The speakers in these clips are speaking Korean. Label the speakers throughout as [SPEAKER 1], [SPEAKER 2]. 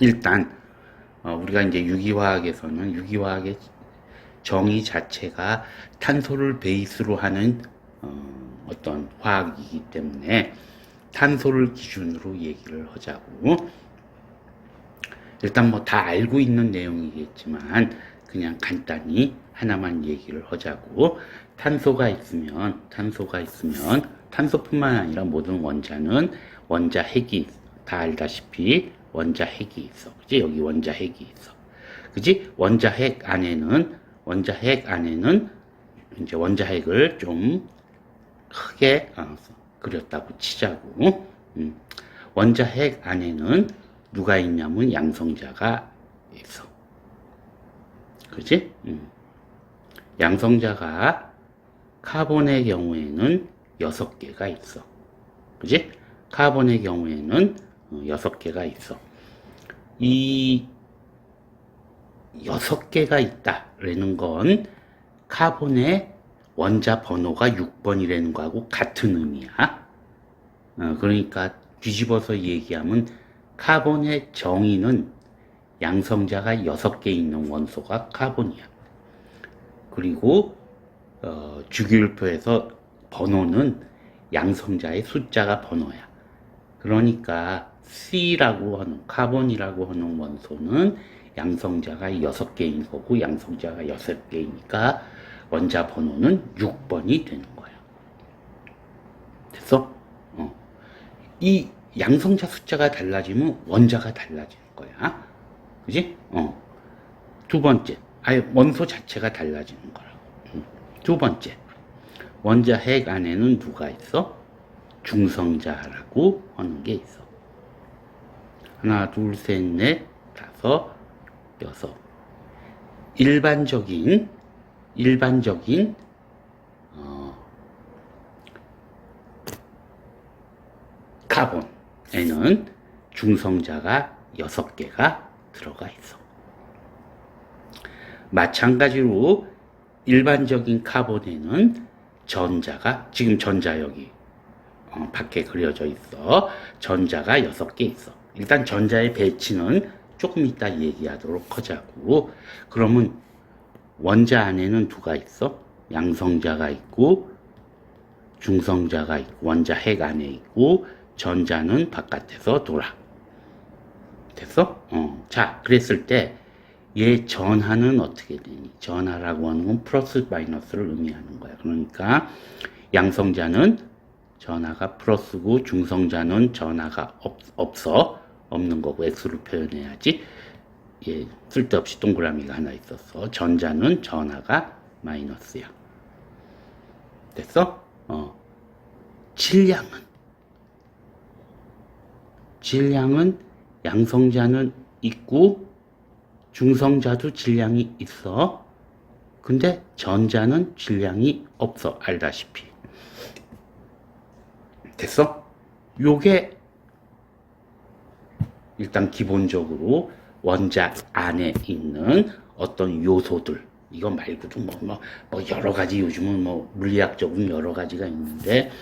[SPEAKER 1] 일단 우리가 이제 유기화학에서는 유기화학의 정의 자체가 탄소를 베이스로 하는 어떤 화학이기 때문에 탄소를 기준으로 얘기를 하자고. 일단 뭐 다 알고 있는 내용이겠지만 그냥 간단히 하나만 얘기를 하자고. 탄소가 있으면 탄소뿐만 아니라 모든 원자는 원자 핵이 다 알다시피 원자 핵이 있어. 그지? 여기 원자 핵이 있어. 그지? 원자 핵 안에는 이제 원자 핵을 좀 크게 그렸다고 치자고. 원자 핵 안에는 누가 있냐면 양성자가 있어. 그지? 양성자가 카본의 경우에는 6개가 있어. 그지? 카본의 경우에는 6개가 있어. 이 6개가 있다라는 건 카본의 원자 번호가 6번이라는 거하고 같은 의미야. 그러니까 뒤집어서 얘기하면 카본의 정의는 양성자가 6개 있는 원소가 카본이야. 그리고 주기율표에서 번호는 양성자의 숫자가 번호야. 그러니까 C라고 하는 카본이라고 하는 원소는 양성자가 6개인 거고 양성자가 6개이니까 원자 번호는 6번이 되는 거야. 됐어? 이 양성자 숫자가 달라지면 원자가 달라지는 거야. 그지? 두 번째, 아예 원소 자체가 달라지는 거라고. 두 번째, 원자 핵 안에는 누가 있어? 중성자라고 하는 게 있어. 하나, 둘, 셋, 넷, 다섯, 여섯. 일반적인 카본에는 중성자가 6개가 들어가 있어. 마찬가지로 일반적인 카본에는 전자가, 지금 전자 여기 밖에 그려져 있어. 전자가 6개 있어. 일단 전자의 배치는 조금 이따 얘기하도록 하자고. 그러면 원자 안에는 누가 있어? 양성자가 있고 중성자가 있고 원자 핵 안에 있고 전자는 바깥에서 돌아. 됐어? 자, 그랬을 때 얘 전하는 어떻게 되니? 전하라고 하는 건 플러스 마이너스를 의미하는 거야. 그러니까 양성자는 전하가 플러스고 중성자는 전하가 없는 거고 X로 표현해야지. 예, 쓸데없이 동그라미가 하나 있었어. 전자는 전하가 마이너스야. 됐어? 질량은 양성자는 있고 중성자도 질량이 있어. 근데 전자는 질량이 없어. 알다시피. 됐어? 요게 일단 기본적으로 원자 안에 있는 어떤 요소들, 이거 말고도 뭐 여러 가지, 요즘은 뭐 물리학적으로는 여러 가지가 있는데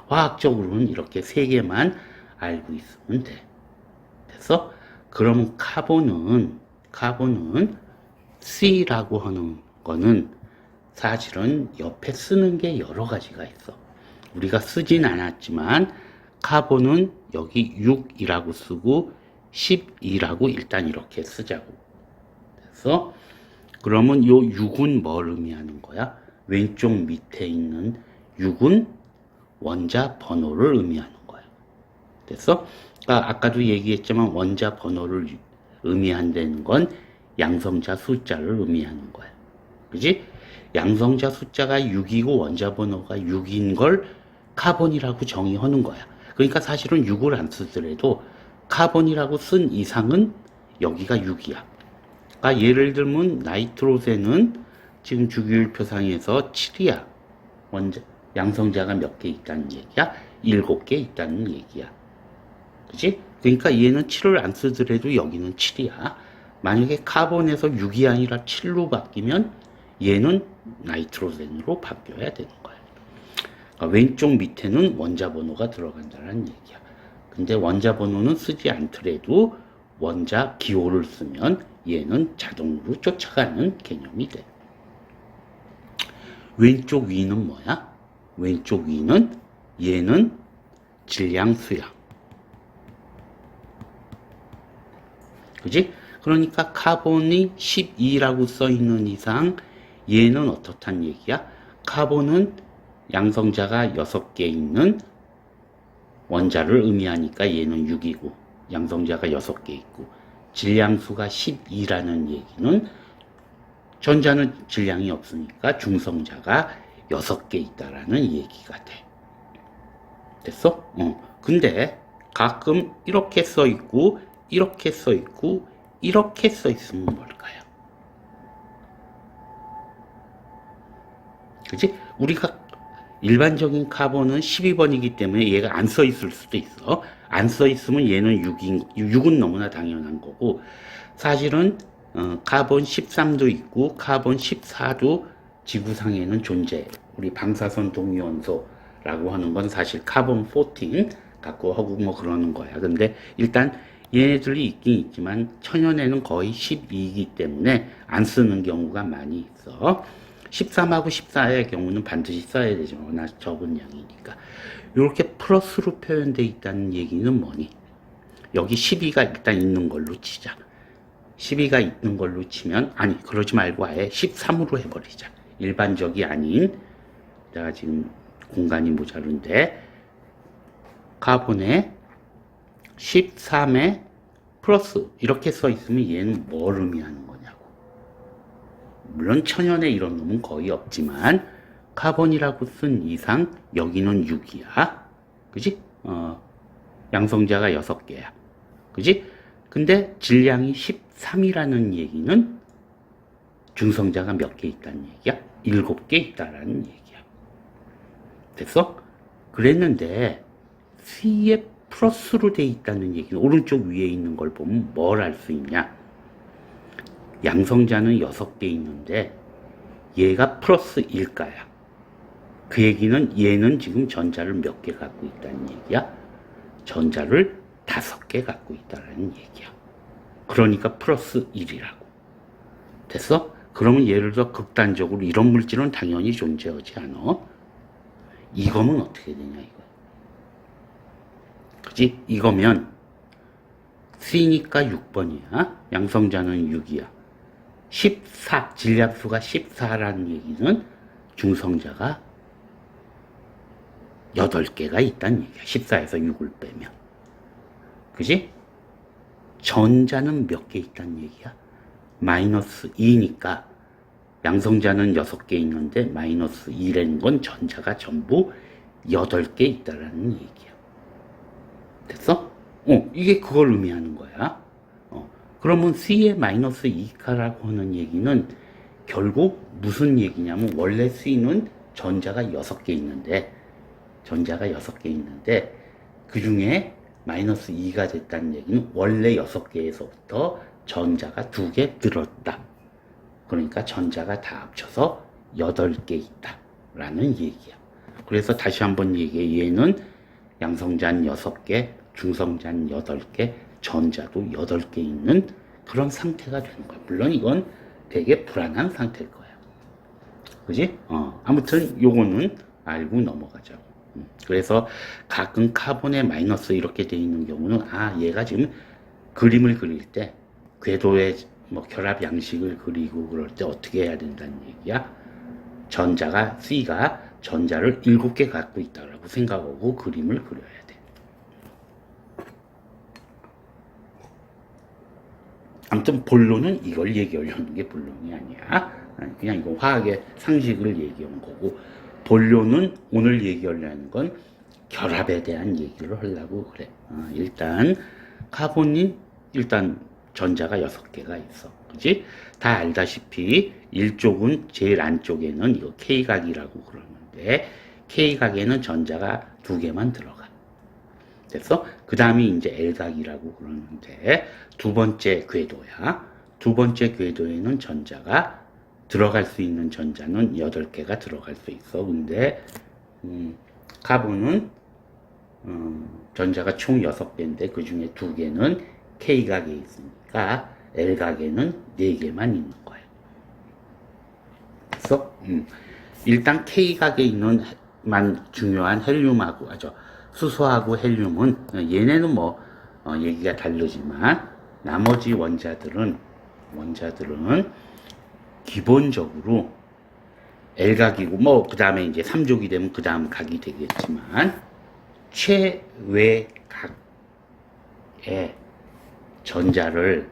[SPEAKER 1] 화학적으로는 이렇게 3개만 알고 있으면 돼. 됐어? 그러면 카본은 C라고 하는 거는 사실은 옆에 쓰는 게 여러 가지가 있어. 우리가 쓰진 않았지만 카본은 여기 6이라고 쓰고 12라고 일단 이렇게 쓰자고. 그래서 그러면 요 6은 뭘 의미하는 거야? 왼쪽 밑에 있는 6은 원자 번호를 의미하는 거야. 됐어? 그러니까 아까도 얘기했지만 원자 번호를 의미한다는 건 양성자 숫자를 의미하는 거야. 그지? 양성자 숫자가 6이고 원자 번호가 6인 걸 카본이라고 정의하는 거야. 그러니까 사실은 6을 안 쓰더라도 카본이라고 쓴 이상은 여기가 6이야. 그러니까 예를 들면 나이트로젠은 지금 주기율표상에서 7이야. 양성자가 몇 개 있다는 얘기야? 7개 있다는 얘기야. 그치? 그러니까 얘는 7을 안 쓰더라도 여기는 7이야. 만약에 카본에서 6이 아니라 7로 바뀌면 얘는 나이트로젠으로 바뀌어야 되는 거야. 그러니까 왼쪽 밑에는 원자 번호가 들어간다는 얘기야. 근데 원자 번호는 쓰지 않더라도 원자 기호를 쓰면 얘는 자동으로 쫓아가는 개념이 돼. 왼쪽 위는 뭐야? 왼쪽 위는 얘는 질량 수량. 그지? 그러니까 카본이 12라고 써 있는 이상 얘는 어떻단 얘기야? 카본은 양성자가 6개 있는 원자를 의미하니까 얘는 6이고 양성자가 6개 있고 질량수가 12라는 얘기는 전자는 질량이 없으니까 중성자가 6개 있다라는 얘기가 돼. 됐어? 근데 가끔 이렇게 써 있고 이렇게 써 있고 이렇게 써 있으면 뭘까요? 그치? 우리가 일반적인 카본은 12번이기 때문에 얘가 안 써 있을 수도 있어. 안 써 있으면 얘는 6은 너무나 당연한 거고, 사실은 카본 13도 있고 카본 14도 지구상에는 존재해. 우리 방사선 동위원소라고 하는 건 사실 카본 14 갖고 하고 뭐 그러는 거야. 근데 일단 얘네들이 있긴 있지만 천연에는 거의 12이기 때문에 안 쓰는 경우가 많이 있어. 13하고 14의 경우는 반드시 써야 되죠. 워낙 적은 양이니까. 이렇게 플러스로 표현되어 있다는 얘기는 뭐니? 여기 12가 일단 있는 걸로 치자. 12가 있는 걸로 치면, 아니, 그러지 말고 아예 13으로 해버리자. 일반적이 아닌, 내가 지금 공간이 모자른데, 카본에 13에 플러스, 이렇게 써 있으면 얘는 뭘 의미하는 거냐고. 물론 천연에 이런 놈은 거의 없지만, 카본이라고 쓴 이상, 여기는 6이야. 그지? 양성자가 6개야. 그지? 근데 질량이 13이라는 얘기는 중성자가 몇 개 있다는 얘기야? 7개 있다라는 얘기야. 됐어? 그랬는데 C에 플러스로 돼 있다는 얘기는 오른쪽 위에 있는 걸 보면 뭘 알 수 있냐? 양성자는 6개 있는데 얘가 플러스 1가야. 그 얘기는 얘는 지금 전자를 몇 개 갖고 있다는 얘기야? 전자를 5개 갖고 있다는 얘기야. 그러니까 플러스 1이라고. 됐어? 그러면 예를 들어 극단적으로 이런 물질은 당연히 존재하지 않아. 이거면 어떻게 되냐 이거. 그지? 이거면 C니까 6번이야. 양성자는 6이야. 14, 질량수가 14라는 얘기는 중성자가 8개가 있다는 얘기야. 14에서 6을 빼면. 그지? 전자는 몇 개 있다는 얘기야? 마이너스 2니까 양성자는 6개 있는데 마이너스 2라는 건 전자가 전부 8개 있다라는 얘기야. 됐어? 이게 그걸 의미하는 거야. 그러면 C의 마이너스 2가라고 하는 얘기는 결국 무슨 얘기냐면 원래 C는 전자가 6개 있는데 그 중에 마이너스 2가 됐다는 얘기는 원래 6개에서부터 전자가 2개 늘었다. 그러니까 전자가 다 합쳐서 8개 있다. 라는 얘기야. 그래서 다시 한번 얘기해. 얘는 양성자는 6개, 중성자는 8개, 전자도 8개 있는 그런 상태가 되는 거야. 물론 이건 되게 불안한 상태일 거야. 그지? 아무튼 요거는 알고 넘어가자고. 그래서 가끔 카본에 마이너스 이렇게 돼 있는 경우는 얘가 지금 그림을 그릴 때 궤도의 뭐 결합 양식을 그리고 그럴 때 어떻게 해야 된다는 얘기야. 전자가 C가 전자를 7개 갖고 있다라고 생각하고 그림을 그려야 돼. 아무튼 본론은 이걸 얘기하려는 게 본론이 아니야. 그냥 이거 화학의 상식을 얘기한 거고, 본론은 오늘 얘기하려는 건 결합에 대한 얘기를 하려고 그래. 일단 카본이 일단 전자가 6개가 있어. 그지? 다 알다시피 일쪽은 제일 안쪽에는 이거 K각이라고 그러는데 K각에는 전자가 2개만 들어가. 됐어? 그 다음에 이제 L각이라고 그러는데 두 번째 궤도야. 두 번째 궤도에는 전자가 들어갈 수 있는 전자는 8개가 들어갈 수 있어. 근데 카본은 전자가 총 6개인데 그 중에 2개는 K각에 있으니까 L각에는 4개만 있는 거야. 그래서 일단 K각에 있는 만 중요한 헬륨하고 수소하고 헬륨은 얘네는 뭐 얘기가 다르지만 나머지 원자들은 기본적으로 L각이고 뭐 그 다음에 이제 3족이 되면 그 다음 각이 되겠지만 최외각의 전자를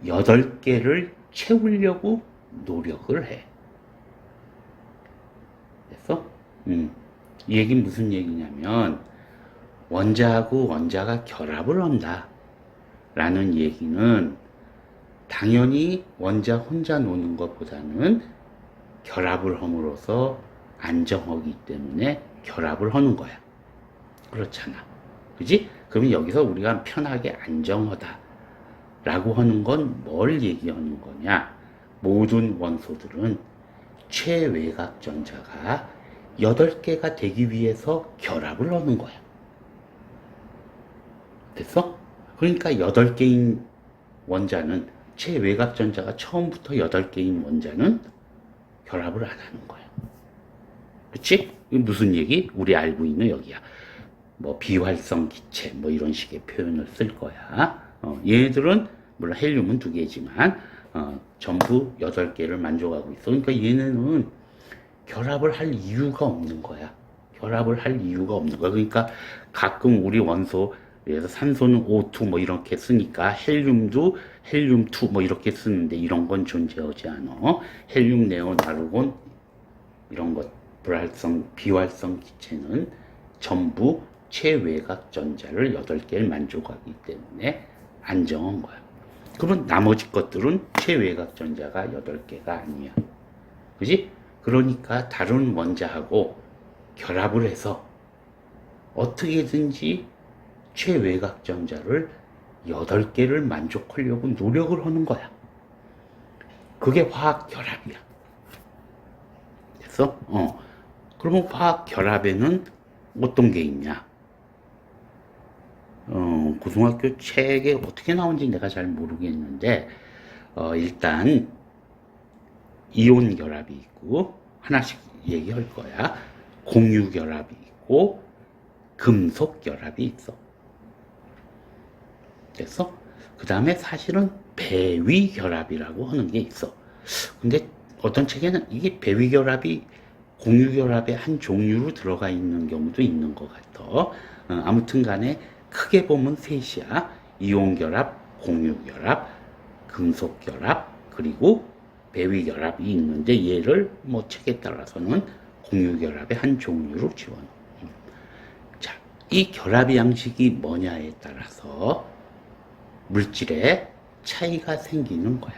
[SPEAKER 1] 8개를 채우려고 노력을 해. 됐어? 이 얘기는 무슨 얘기냐면 원자하고 원자가 결합을 한다 라는 얘기는 당연히 원자 혼자 노는 것보다는 결합을 함으로써 안정하기 때문에 결합을 하는 거야. 그렇잖아. 그지? 그러면 여기서 우리가 편하게 안정하다 라고 하는 건 뭘 얘기하는 거냐? 모든 원소들은 최외각 전자가 8개가 되기 위해서 결합을 하는 거야. 됐어? 그러니까 8개인 원자는 최외각 전자가 처음부터 8개인 원자는 결합을 안 하는 거야. 그치? 이게 무슨 얘기? 우리 알고 있는 여기야. 뭐 비활성 기체 뭐 이런 식의 표현을 쓸 거야. 얘네들은 물론 헬륨은 2개지만 전부 8개를 만족하고 있어. 그러니까 얘네는 결합을 할 이유가 없는 거야. 결합을 할 이유가 없는 거야. 그러니까 가끔 우리 원소, 그래서 산소는 O2 뭐 이렇게 쓰니까 헬륨도 헬륨2 뭐 이렇게 쓰는데 이런 건 존재하지 않아. 헬륨, 네온, 아르곤 이런 것 비활성 기체는 전부 최외각 전자를 8개를 만족하기 때문에 안정한 거야. 그러면 나머지 것들은 최외각 전자가 8개가 아니야. 그지? 그러니까 다른 원자하고 결합을 해서 어떻게든지 최외각 전자를 8개를 만족하려고 노력을 하는 거야. 그게 화학 결합이야. 됐어? 그러면 화학 결합에는 어떤 게 있냐? 고등학교 책에 어떻게 나온지 내가 잘 모르겠는데, 일단, 이온 결합이 있고, 하나씩 얘기할 거야. 공유 결합이 있고, 금속 결합이 있어. 됐어? 그 다음에 사실은 배위 결합이라고 하는 게 있어. 근데 어떤 책에는 이게 배위 결합이 공유 결합의 한 종류로 들어가 있는 경우도 있는 것 같아. 아무튼 간에 크게 보면 셋이야. 이온 결합, 공유 결합, 금속 결합, 그리고 배위 결합이 있는데 얘를 뭐 책에 따라서는 공유 결합의 한 종류로 지원해. 자, 이 결합 양식이 뭐냐에 따라서 물질에 차이가 생기는 거야.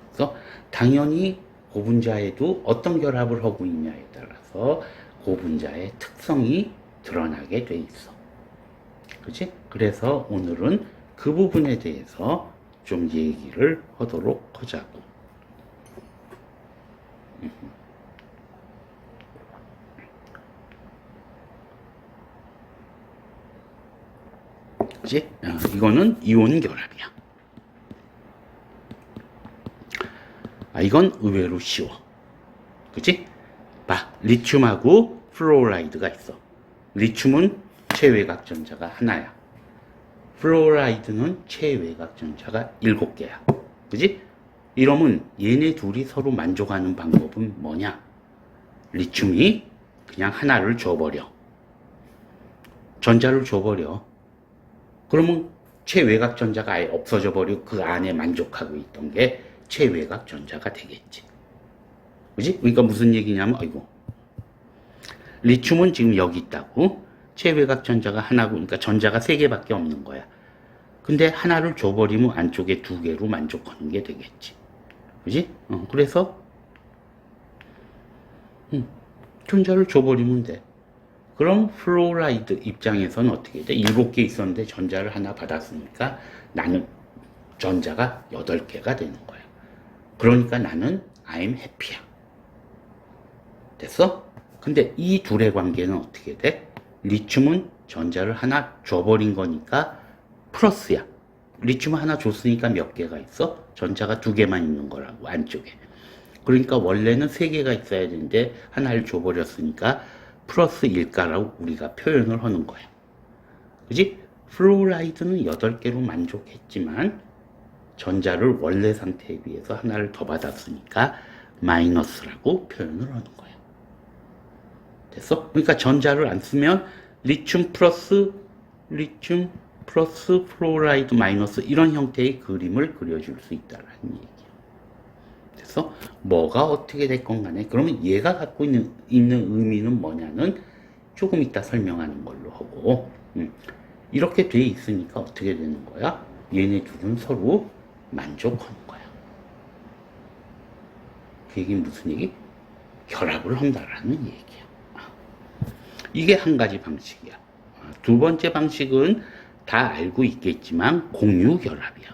[SPEAKER 1] 그래서 당연히 고분자에도 어떤 결합을 하고 있냐에 따라서 고분자의 특성이 드러나게 돼 있어. 그치? 그래서 오늘은 그 부분에 대해서 좀 얘기를 하도록 하자고. 그치? 이거는 이온 결합이야. 이건 의외로 쉬워. 그치? 봐, 리튬하고 플로라이드가 있어. 리튬은 최외각 전자가 하나야. 플로라이드는 최외각 전자가 7개야. 그치? 이러면 얘네 둘이 서로 만족하는 방법은 뭐냐? 리튬이 그냥 하나를 줘버려. 전자를 줘버려. 그러면 최외각 전자가 아예 없어져 버리고 그 안에 만족하고 있던 게 최외각 전자가 되겠지. 그지? 그러니까 무슨 얘기냐면, 리튬은 지금 여기 있다고. 최외각 전자가 하나고, 그러니까 전자가 3개밖에 없는 거야. 근데 하나를 줘버리면 안쪽에 2개로 만족하는 게 되겠지. 그지? 그래서, 전자를 줘버리면 돼. 그럼 플로라이드 입장에서는 어떻게 돼? 7개 있었는데 전자를 하나 받았으니까 나는 전자가 8개가 되는 거야. 그러니까 나는 I'm happy야. 됐어? 근데 이 둘의 관계는 어떻게 돼? 리튬은 전자를 하나 줘버린 거니까 플러스야. 리튬 하나 줬으니까 몇 개가 있어? 전자가 두 개만 있는 거라고, 안쪽에. 그러니까 원래는 세 개가 있어야 되는데 하나를 줘버렸으니까 플러스 1가라고 우리가 표현을 하는 거야. 그지? 플로라이드는 8개로 만족했지만 전자를 원래 상태에 비해서 하나를 더 받았으니까 마이너스라고 표현을 하는 거야. 됐어? 그러니까 전자를 안 쓰면 리튬 플러스 플로라이드 마이너스 이런 형태의 그림을 그려줄 수 있다는 얘기야. 됐어? 뭐가 어떻게 됐건 간에 그러면 얘가 갖고 있는 의미는 뭐냐는 조금 이따 설명하는 걸로 하고 이렇게 돼 있으니까 어떻게 되는 거야? 얘네 둘은 서로 만족하는 거야. 그 얘기는 무슨 얘기? 결합을 한다라는 얘기야. 이게 한 가지 방식이야. 두 번째 방식은 다 알고 있겠지만 공유 결합이야.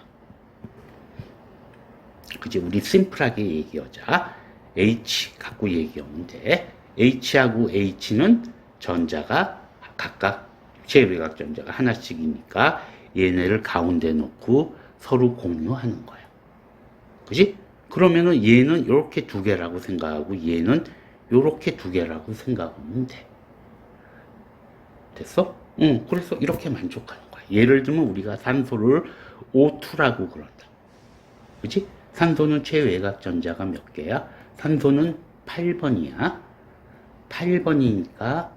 [SPEAKER 1] 그지? 우리 심플하게 얘기하자. H 갖고 얘기하는데 H하고 H는 전자가 각각 최외곽 전자가 하나씩이니까 얘네를 가운데 놓고 서로 공유하는 거야. 그지? 그러면은 얘는 이렇게 두 개라고 생각하고 얘는 이렇게 두 개라고 생각하면 돼. 됐어? 응, 그래서 이렇게 만족하는 거야. 예를 들면 우리가 산소를 O2라고 그런다. 그지? 산소는 최외곽 전자가 몇 개야? 산소는 8번이야. 8번이니까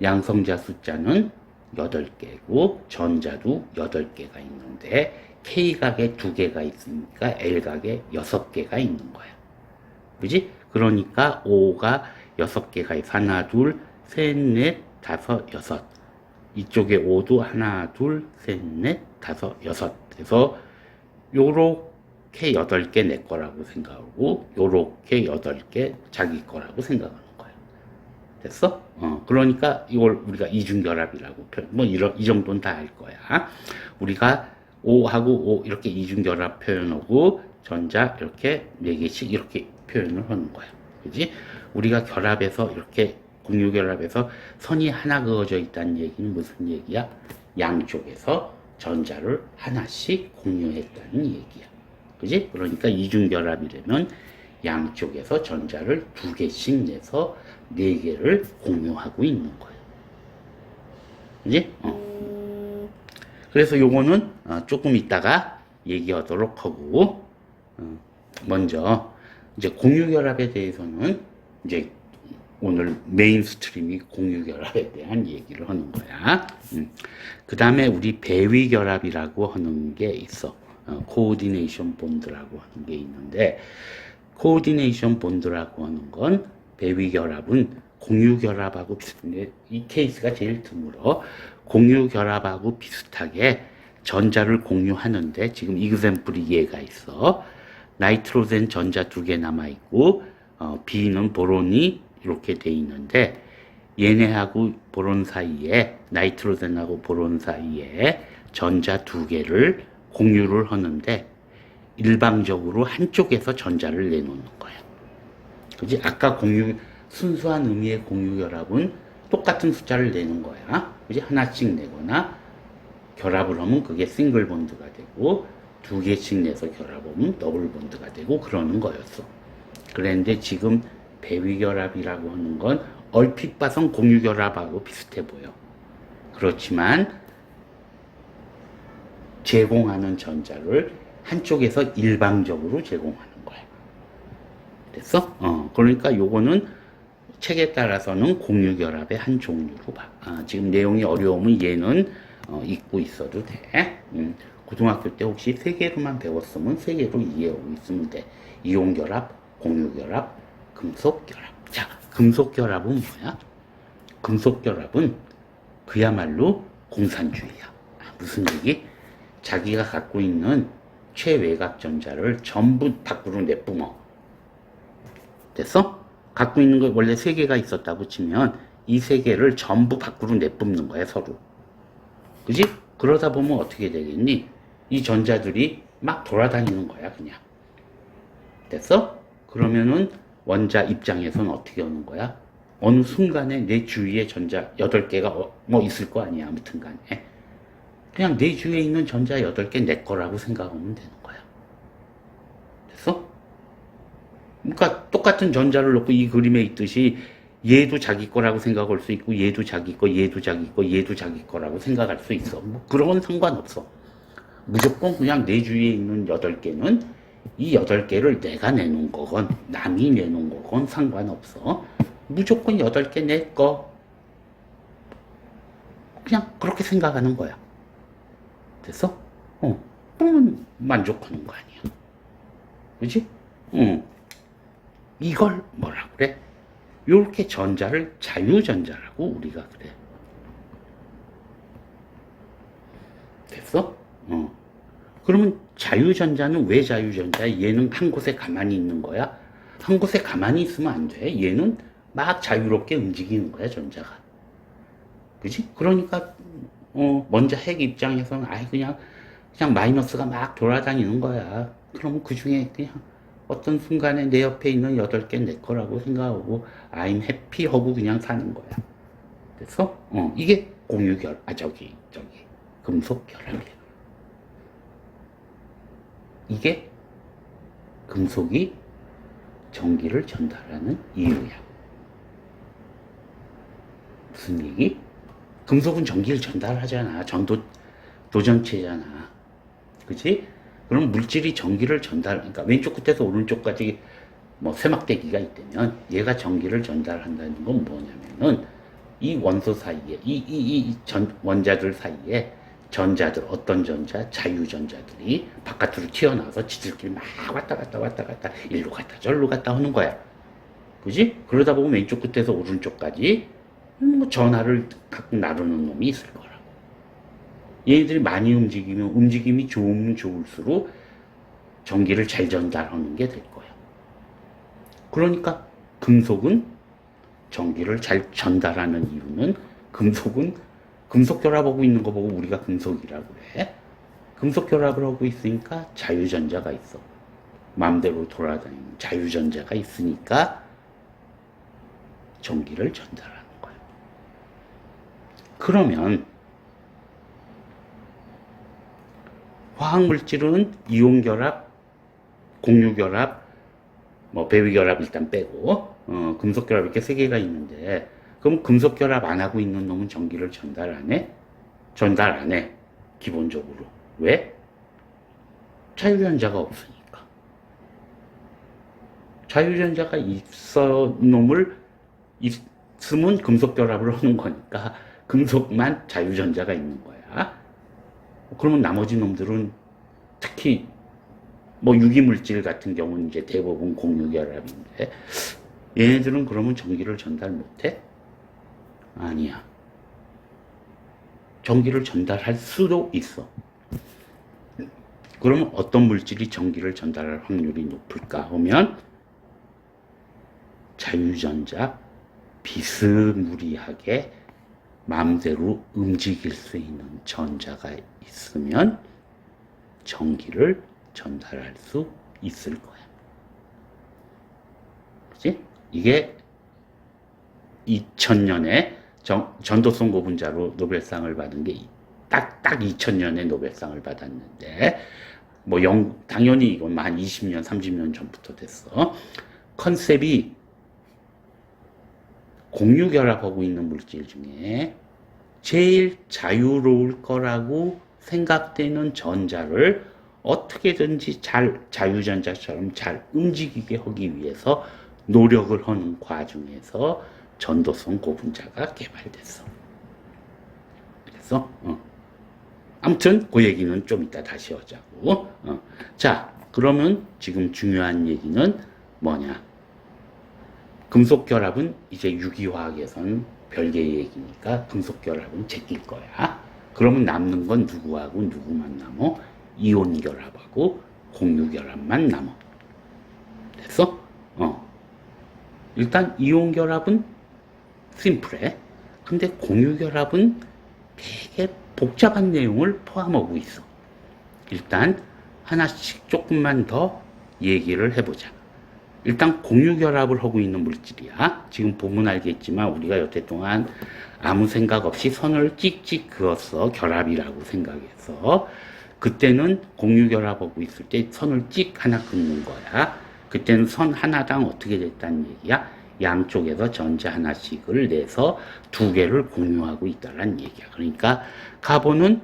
[SPEAKER 1] 양성자 숫자는 8개고 전자도 8개가 있는데 K각에 2개가 있으니까 L각에 6개가 있는 거야. 그지? 그러니까 O가 6개가 있어. 하나, 둘, 셋, 넷, 다섯, 여섯. 이쪽에 O도 하나, 둘, 셋, 넷, 다섯, 여섯. 그래서 요렇게 8개 내 거라고 생각하고 요렇게 8개 자기 거라고 생각하는 거야. 됐어? 그러니까 이걸 우리가 이중결합이라고 표현, 이 정도는 다 알 거야. 우리가 O하고 O 이렇게 이중결합 표현하고 전자 이렇게 4개씩 이렇게 표현을 하는 거야. 그지? 우리가 결합해서 이렇게 공유결합해서 선이 하나 그어져 있다는 얘기는 무슨 얘기야? 양쪽에서 전자를 하나씩 공유했다는 얘기야. 그지? 그러니까 이중결합이라면 양쪽에서 전자를 2개씩 내서 4개를 공유하고 있는 거야. 그지? 그래서 요거는 조금 이따가 얘기하도록 하고, 먼저 이제 공유결합에 대해서는 이제 오늘 메인 스트림이 공유결합에 대한 얘기를 하는 거야. 그 다음에 우리 배위결합이라고 하는 게 있어. 코오디네이션 본드라고 하는 게 있는데, 코오디네이션 본드라고 하는 건 배위결합은 공유결합하고 비슷한데, 이 케이스가 제일 드물어. 공유결합하고 비슷하게 전자를 공유하는데, 지금 이그샘플이 얘가 있어. 나이트로젠 전자 2개 남아있고, B는 보론이 이렇게 돼 있는데, 얘네하고 보론 사이에, 나이트로젠하고 보론 사이에 전자 2개를 공유를 하는데, 일방적으로 한쪽에서 전자를 내놓는 거야. 그지? 아까 순수한 의미의 공유결합은 똑같은 숫자를 내는 거야. 그지? 하나씩 내거나, 결합을 하면 그게 싱글 본드가 되고, 2개씩 내서 결합하면 더블 본드가 되고, 그러는 거였어. 그런데 지금 배위결합이라고 하는 건 얼핏 봐선 공유결합하고 비슷해 보여. 그렇지만 제공하는 전자를 한쪽에서 일방적으로 제공하는 거야. 됐어? 그러니까 요거는 책에 따라서는 공유결합의 한 종류로 봐. 지금 내용이 어려우면 얘는 잊고 있어도 돼. 고등학교 때 혹시 3개로만 배웠으면 3개로 이해하고 있으면 돼. 이온결합, 공유결합, 금속결합. 자, 금속결합은 뭐야? 금속결합은 그야말로 공산주의야. 무슨 얘기? 자기가 갖고 있는 최외곽 전자를 전부 밖으로 내뿜어. 됐어? 갖고 있는 거 원래 3개가 있었다고 치면 이 3개를 전부 밖으로 내뿜는 거야, 서로. 그지? 그러다 보면 어떻게 되겠니? 이 전자들이 막 돌아다니는 거야, 그냥. 됐어? 그러면은 원자 입장에서는 어떻게 하는 거야? 어느 순간에 내 주위에 전자 8개가 뭐 있을 거 아니야, 아무튼 간에. 그냥 내 주위에 있는 전자 8개 내 거라고 생각하면 되는 거야. 됐어? 그러니까 똑같은 전자를 놓고 이 그림에 있듯이 얘도 자기 거라고 생각할 수 있고 얘도 자기 거, 얘도 자기 거, 얘도 자기 거라고 생각할 수 있어. 뭐 그런 건 상관없어. 무조건 그냥 내 주위에 있는 8개는 이 8개를 내가 내놓은 거건 남이 내놓은 거건 상관없어. 무조건 8개 내 거. 그냥 그렇게 생각하는 거야. 됐어? 그러면 만족하는 거 아니야. 그지? 이걸 뭐라 그래? 요렇게 전자를 자유전자라고 우리가 그래. 됐어? 그러면 자유전자는 왜 자유전자야? 얘는 한 곳에 가만히 있는 거야? 한 곳에 가만히 있으면 안 돼. 얘는 막 자유롭게 움직이는 거야, 전자가. 그지? 그러니까, 먼저 핵 입장에서는, 그냥 마이너스가 막 돌아다니는 거야. 그러면 그 중에 그냥 어떤 순간에 내 옆에 있는 8개 내 거라고 생각하고, I'm happy 하고 그냥 사는 거야. 됐어? 이게 공유결, 금속 결합이야. 이게 금속이 전기를 전달하는 이유야. 무슨 얘기? 금속은 전기를 전달하잖아. 도전체잖아. 그치? 그럼 물질이 전기를 그러니까 왼쪽 끝에서 오른쪽 까지 뭐 쇠막대기가 있다면 얘가 전기를 전달한다는 건 뭐냐면은 이 원소 사이에, 원자들 사이에 전자들, 어떤 전자, 자유전자들이 바깥으로 튀어나와서 지들끼리 막 왔다 갔다, 일로 갔다 절로 갔다 하는 거야. 그지? 그러다 보면 왼쪽 끝에서 오른쪽까지 뭐 전하를 갖고 나르는 놈이 있을 거라고. 얘네들이 많이 움직이면 움직임이 좋으면 좋을수록 전기를 잘 전달하는 게 될 거야. 그러니까 금속은 전기를 잘 전달하는 이유는 금속 결합하고 있는 거 보고 우리가 금속이라고 해. 금속 결합을 하고 있으니까 자유전자가 있어. 마음대로 돌아다니는 자유전자가 있으니까 전기를 전달하는 거야. 그러면 화학물질은 이온결합, 공유결합, 뭐 배위결합 일단 빼고 금속결합 이렇게 3개가 있는데 그럼 금속결합 안 하고 있는 놈은 전기를 전달 안 해? 전달 안 해. 기본적으로. 왜? 자유전자가 없으니까. 자유전자가 있으면 금속결합을 하는 거니까 금속만 자유전자가 있는 거야. 그러면 나머지 놈들은 특히 뭐 유기물질 같은 경우는 이제 대부분 공유결합인데 얘네들은 그러면 전기를 전달 못해? 아니야. 전기를 전달할 수도 있어. 그러면 어떤 물질이 전기를 전달할 확률이 높을까 하면 자유전자 비스무리하게 마음대로 움직일 수 있는 전자가 있으면 전기를 전달할 수 있을 거야. 그치? 이게 2000년에 전도성 고분자로 노벨상을 받은 게 딱 2000년에 노벨상을 받았는데 뭐 당연히 이건 한 20년, 30년 전부터 됐어. 컨셉이 공유결합하고 있는 물질 중에 제일 자유로울 거라고 생각되는 전자를 어떻게든지 자유전자처럼 잘 움직이게 하기 위해서 노력을 하는 과정에서 전도성 고분자가 개발됐어. 그래서 아무튼 그 얘기는 좀 이따 다시 하자고. 자, 그러면 지금 중요한 얘기는 뭐냐? 금속결합은 이제 유기화학에서는 별개의 얘기니까 금속결합은 제낄 거야. 그러면 남는 건 누구하고 누구만 남어? 이온결합하고 공유결합만 남어. 됐어? 일단 이온결합은 심플해. 근데 공유결합은 되게 복잡한 내용을 포함하고 있어. 일단 하나씩 조금만 더 얘기를 해보자. 일단 공유결합을 하고 있는 물질이야. 지금 보면 알겠지만 우리가 여태 동안 아무 생각 없이 선을 찍찍 그었어. 결합이라고 생각해서. 그때는 공유결합하고 있을 때 선을 찍 하나 긋는 거야. 그때는 선 하나당 어떻게 됐다는 얘기야? 양쪽에서 전자 하나씩을 내서 두 개를 공유하고 있다는 얘기야. 그러니까 카본은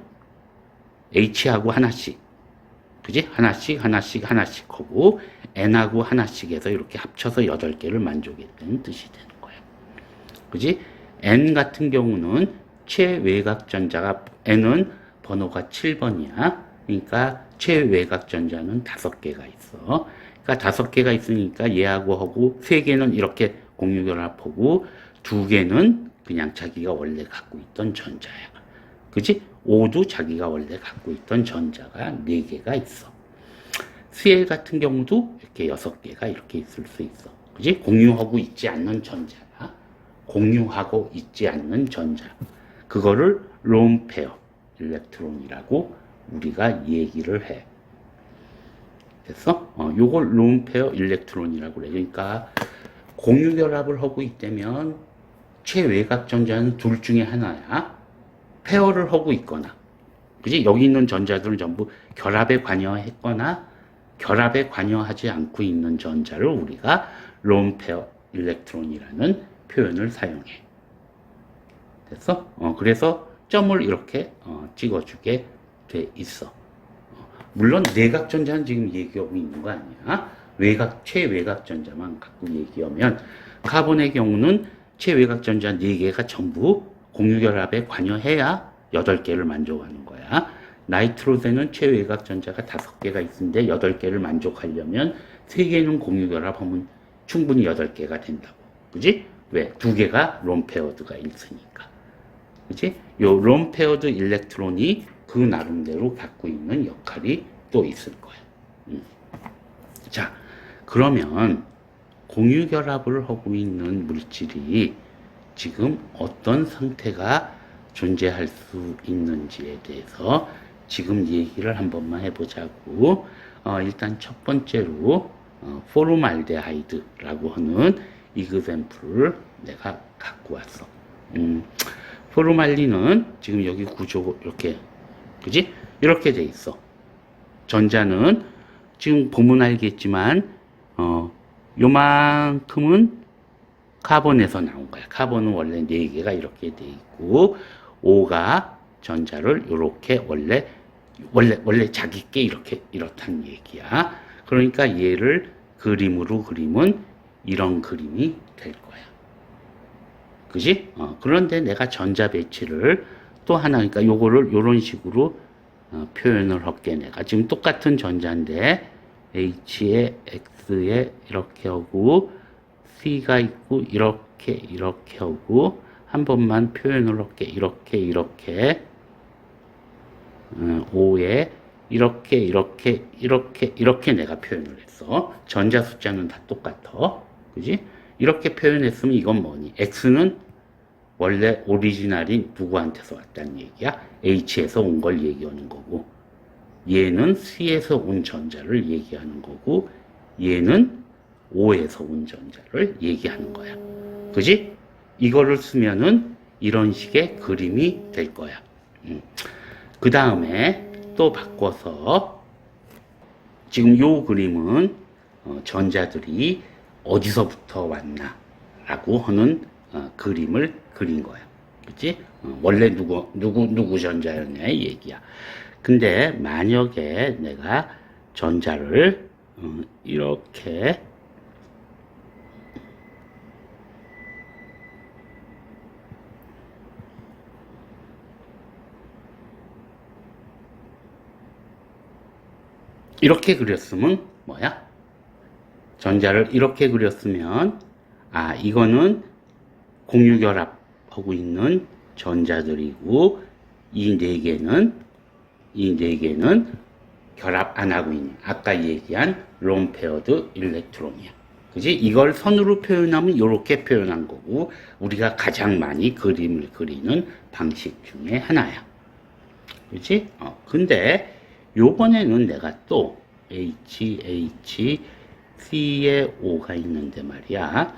[SPEAKER 1] H하고 하나씩, 그지? 하나씩 하고 N하고 하나씩 해서 이렇게 합쳐서 8개를 만족했다는 뜻이 되는 거야. 그지? N 같은 경우는 최외곽 전자가, N은 번호가 7번이야. 그러니까 최외곽 전자는 5개가 있어. 그러니까 5개가 있으니까 얘하고 하고 3개는 이렇게 공유결합하고 2개는 그냥 자기가 원래 갖고 있던 전자야. 그지? 5도 자기가 원래 갖고 있던 전자가 4개가 있어. 수엘 같은 경우도 이렇게 6개가 이렇게 있을 수 있어. 그지? 공유하고 있지 않는 전자야. 공유하고 있지 않는 전자. 그거를 론 페어 일렉트론이라고 우리가 얘기를 해. 됐어? 요걸 론 페어 일렉트론이라고 그래. 그러니까 공유결합을 하고 있다면 최외곽 전자는 둘 중에 하나야. 페어를 하고 있거나, 그지? 여기 있는 전자들은 전부 결합에 관여했거나 결합에 관여하지 않고 있는 전자를 우리가 론 페어 일렉트론이라는 표현을 사용해. 됐어? 그래서 점을 이렇게 찍어주게 돼 있어. 물론 내각 전자는 지금 얘기하고 있는 거 아니야. 외곽, 최외곽 전자만 갖고 얘기하면 카본의 경우는 최외곽 전자 4개가 전부 공유결합에 관여해야 8개를 만족하는 거야. 나이트로젠은 최외곽 전자가 5개가 있는데 8개를 만족하려면 3개는 공유결합하면 충분히 8개가 된다고. 그지? 왜? 2개가 론페어드가 있으니까. 그지? 요 론페어드 일렉트론이 그 나름대로 갖고 있는 역할이 또 있을 거야. 자, 그러면 공유결합을 하고 있는 물질이 지금 어떤 상태가 존재할 수 있는지에 대해서 지금 얘기를 한 번만 해보자고. 일단 첫 번째로 포르말데하이드라고 하는 이그샘플을 내가 갖고 왔어. 포르말린은 지금 여기 구조 이렇게, 그지? 이렇게 돼 있어. 전자는 지금 보면 알겠지만 요만큼은 카본에서 나온 거야. 카본은 원래 4개가 이렇게 돼 있고 5가 전자를 이렇게 원래 자기께 이렇다는 얘기야. 그러니까 얘를 그림으로 그리면 이런 그림이 될 거야. 그지? 그런데 내가 전자 배치를 또 하나, 그러니까 요거를 요런 식으로 표현을 할게. 내가 지금 똑같은 전자인데 H에 X에 이렇게 하고 C가 있고 이렇게 하고 한 번만 표현을 할게. 이렇게 O에 이렇게 내가 표현을 했어. 전자 숫자는 다 똑같아. 그지? 이렇게 표현했으면 이건 뭐니? X는 원래 오리지널인 누구한테서 왔다는 얘기야? H에서 온 걸 얘기하는 거고, 얘는 C에서 온 전자를 얘기하는 거고, 얘는 O에서 온 전자를 얘기하는 거야. 그지? 이거를 쓰면은 이런 식의 그림이 될 거야. 그 다음에 또 바꿔서 지금 요 그림은 전자들이 어디서부터 왔나 라고 하는 그림을 그린 거야. 그치? 원래 누구 전자였냐 이 얘기야. 근데 만약에 내가 전자를 이렇게 그렸으면 뭐야? 전자를 이렇게 그렸으면 이거는 공유결합하고 있는 전자들이고 이 네 개는 결합 안 하고 있는 아까 얘기한 론페어드 일렉트론이야. 그지? 이걸 선으로 표현하면 이렇게 표현한 거고 우리가 가장 많이 그림을 그리는 방식 중에 하나야. 그지? 근데 요번에는 내가 또 C에 O가 있는데 말이야.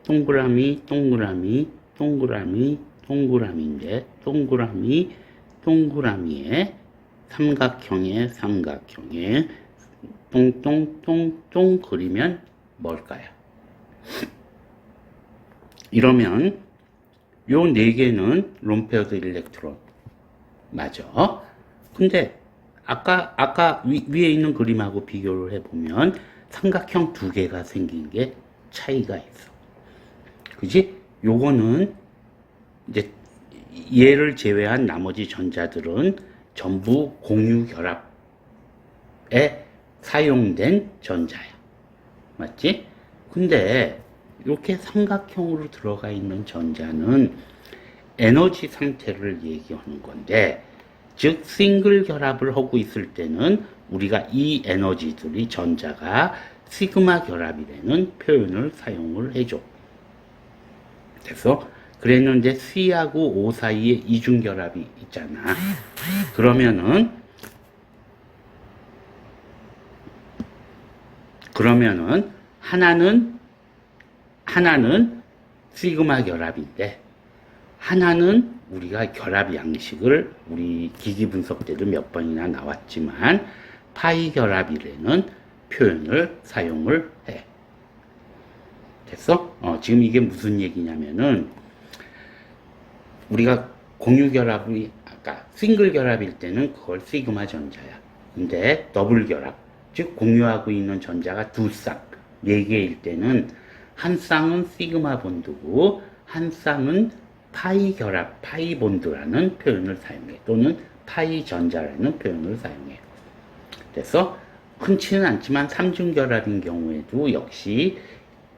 [SPEAKER 1] 동그라미, 동그라미, 동그라미, 동그라미인데 동그라미, 동그라미에 삼각형에 삼각형에 똥똥똥똥 그리면 뭘까요? 이러면 요 네 개는 론페어드 일렉트론 맞아. 근데 아까 위에 있는 그림하고 비교를 해보면 삼각형 두 개가 생긴 게 차이가 있어. 그지? 요거는 이제 얘를 제외한 나머지 전자들은 전부 공유 결합에 사용된 전자야. 맞지? 근데 이렇게 삼각형으로 들어가 있는 전자는 에너지 상태를 얘기하는 건데, 즉 싱글 결합을 하고 있을 때는 우리가 이 에너지들이 전자가 시그마 결합이라는 표현을 사용을 해줘. 그래서 그랬는데 C하고 O 사이에 이중 결합이 있잖아. 그러면은 하나는 시그마 결합인데 하나는 우리가 결합 양식을 우리 기기 분석 때도 몇 번이나 나왔지만 파이 결합이라는 표현을 사용을 해. 됐어? 지금 이게 무슨 얘기냐면은 우리가 공유 결합이 아까 싱글 결합일 때는 그걸 시그마 전자야. 근데 더블 결합, 즉 공유하고 있는 전자가 두 쌍, 네 개일 때는 한 쌍은 시그마 본드고 한 쌍은 파이 결합, 파이 본드라는 표현을 사용해. 또는 파이 전자라는 표현을 사용해. 그래서 흔치는 않지만 삼중 결합인 경우에도 역시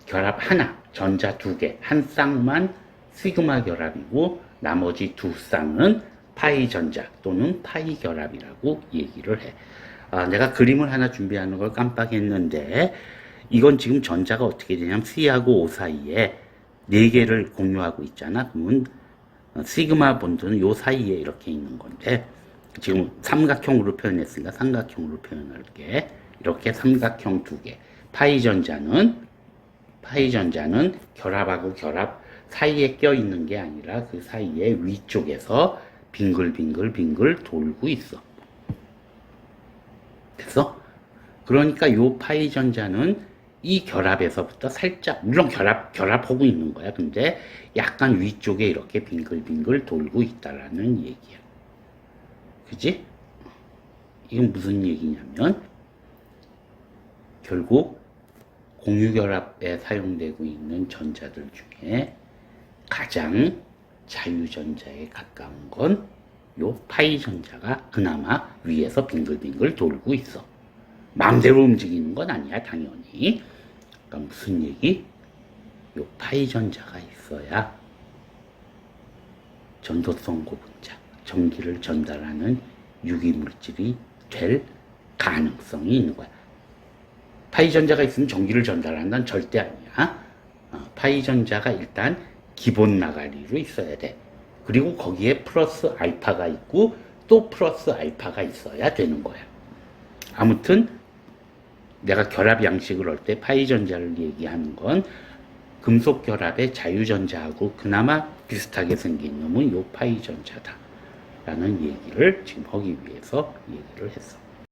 [SPEAKER 1] 결합 하나, 전자 두 개, 한 쌍만 시그마 결합이고 나머지 두 쌍은 파이 전자 또는 파이 결합이라고 얘기를 해. 내가 그림을 하나 준비하는 걸 깜빡했는데 이건 지금 전자가 어떻게 되냐면 C하고 O 사이에 네 개를 공유하고 있잖아. 그러면 시그마 본드는 요 사이에 이렇게 있는 건데 지금 삼각형으로 표현했으니까 삼각형으로 표현할게. 이렇게 삼각형 두 개. 파이 전자는 결합하고 결합 사이에 껴있는 게 아니라 그 사이에 위쪽에서 빙글빙글 돌고 있어. 됐어? 그러니까 요 파이 전자는 이 결합에서부터 살짝, 물론 결합하고 있는 거야. 근데 약간 위쪽에 이렇게 빙글빙글 돌고 있다라는 얘기야. 그지? 이건 무슨 얘기냐면, 결국 공유결합에 사용되고 있는 전자들 중에 가장 자유전자에 가까운 건 요 파이 전자가 그나마 위에서 빙글빙글 돌고 있어. 마음대로 움직이는 건 아니야, 당연히. 그러니까 무슨 얘기? 요 파이 전자가 있어야 전도성 고분자, 전기를 전달하는 유기물질이 될 가능성이 있는 거야. 파이 전자가 있으면 전기를 전달한다는 절대 아니야. 파이 전자가 일단 기본 나가리로 있어야 돼. 그리고 거기에 플러스 알파가 있고 또 플러스 알파가 있어야 되는 거야. 아무튼 내가 결합 양식을 할 때 파이 전자를 얘기하는 건 금속 결합의 자유전자하고 그나마 비슷하게 생긴 놈은 요 파이 전자다 라는 얘기를 지금 하기 위해서 얘기를 했어.